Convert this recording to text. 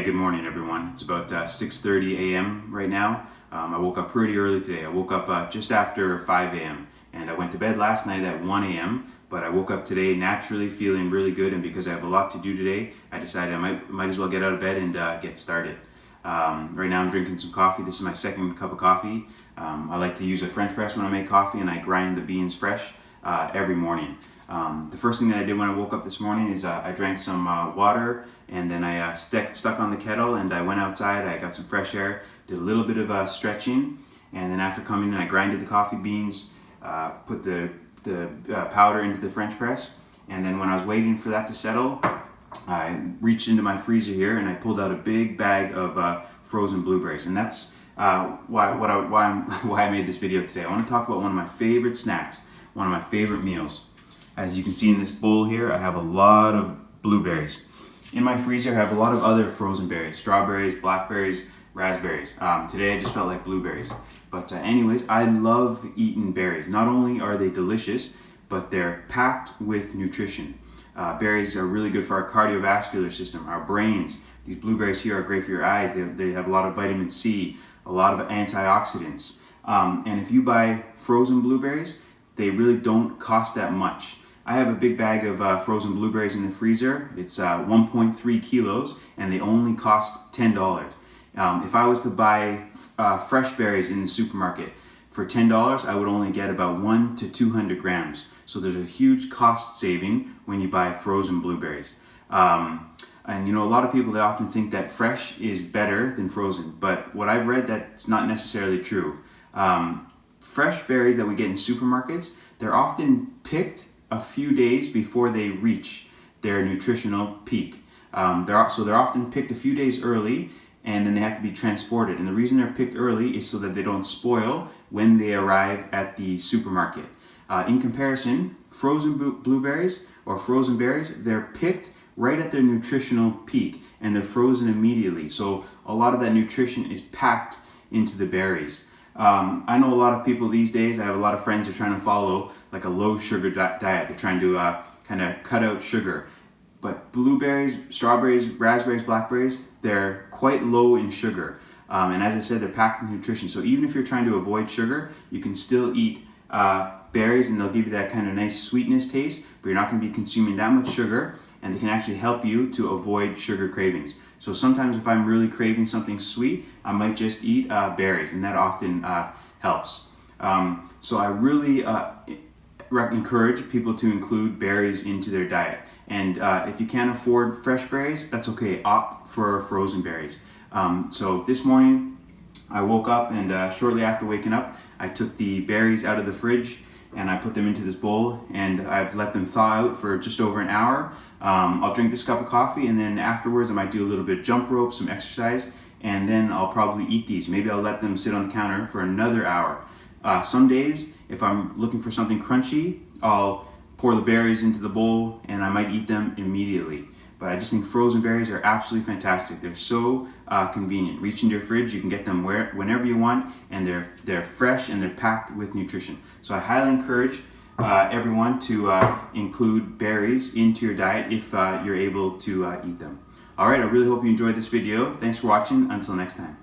Good morning everyone. It's about 6:30 a.m. right now. I woke up pretty early today. I woke up just after 5 a.m. and I went to bed last night at 1 a.m. But I woke up today naturally feeling really good, and because I have a lot to do today, I decided I might as well get out of bed and get started. Right now I'm drinking some coffee. This is my second cup of coffee. I like to use a French press when I make coffee, and I grind the beans fresh every morning. The first thing that I did when I woke up this morning is I drank some water, and then I stuck on the kettle and I went outside. I got some fresh air, did a little bit of stretching, and then after coming in I grinded the coffee beans, put the powder into the French press, and then when I was waiting for that to settle, I reached into my freezer here and I pulled out a big bag of frozen blueberries, and that's why I made this video today. I want to talk about one of my favorite snacks, one of my favorite meals. As you can see in this bowl here, I have a lot of blueberries. In my freezer, I have a lot of other frozen berries: strawberries, blackberries, raspberries. Today I just felt like blueberries. But anyways, I love eating berries. Not only are they delicious, but they're packed with nutrition. Berries are really good for our cardiovascular system, our brains. These blueberries here are great for your eyes. They have a lot of vitamin C, a lot of antioxidants. And if you buy frozen blueberries, they really don't cost that much. I have a big bag of frozen blueberries in the freezer. It's 1.3 kilos, and they only cost $10. If I was to buy fresh berries in the supermarket for $10, I would only get about 1 to 200 grams. So there's a huge cost saving when you buy frozen blueberries. And you know, a lot of people, they often think that fresh is better than frozen, but what I've read, that's not necessarily true. Fresh berries that we get in supermarkets, they're often picked a few days before they reach their nutritional peak. So they're often picked a few days early, and then they have to be transported. And the reason they're picked early is so that they don't spoil when they arrive at the supermarket. In comparison, frozen blueberries or frozen berries, they're picked right at their nutritional peak and they're frozen immediately. So a lot of that nutrition is packed into the berries. I know a lot of people these days, I have a lot of friends that are trying to follow like a low sugar diet. They're trying to kind of cut out sugar. But blueberries, strawberries, raspberries, blackberries, they're quite low in sugar. And as I said, they're packed with nutrition. So even if you're trying to avoid sugar, you can still eat berries, and they'll give you that kind of nice sweetness taste, but you're not going to be consuming that much sugar, and they can actually help you to avoid sugar cravings. So sometimes if I'm really craving something sweet, I might just eat berries, and that often helps. So I really encourage people to include berries into their diet. And if you can't afford fresh berries, that's okay. Opt for frozen berries. So this morning, I woke up, and shortly after waking up, I took the berries out of the fridge and I put them into this bowl, and I've let them thaw out for just over an hour. I'll drink this cup of coffee, and then afterwards I might do a little bit of jump rope, some exercise, and then I'll probably eat these. Maybe I'll let them sit on the counter for another hour. Some days, if I'm looking for something crunchy, I'll pour the berries into the bowl and I might eat them immediately. But I just think frozen berries are absolutely fantastic. They're so convenient. Reach into your fridge, you can get them whenever you want, and they're fresh and they're packed with nutrition. So I highly encourage everyone to include berries into your diet if you're able to eat them. All right, I really hope you enjoyed this video. Thanks for watching. Until next time.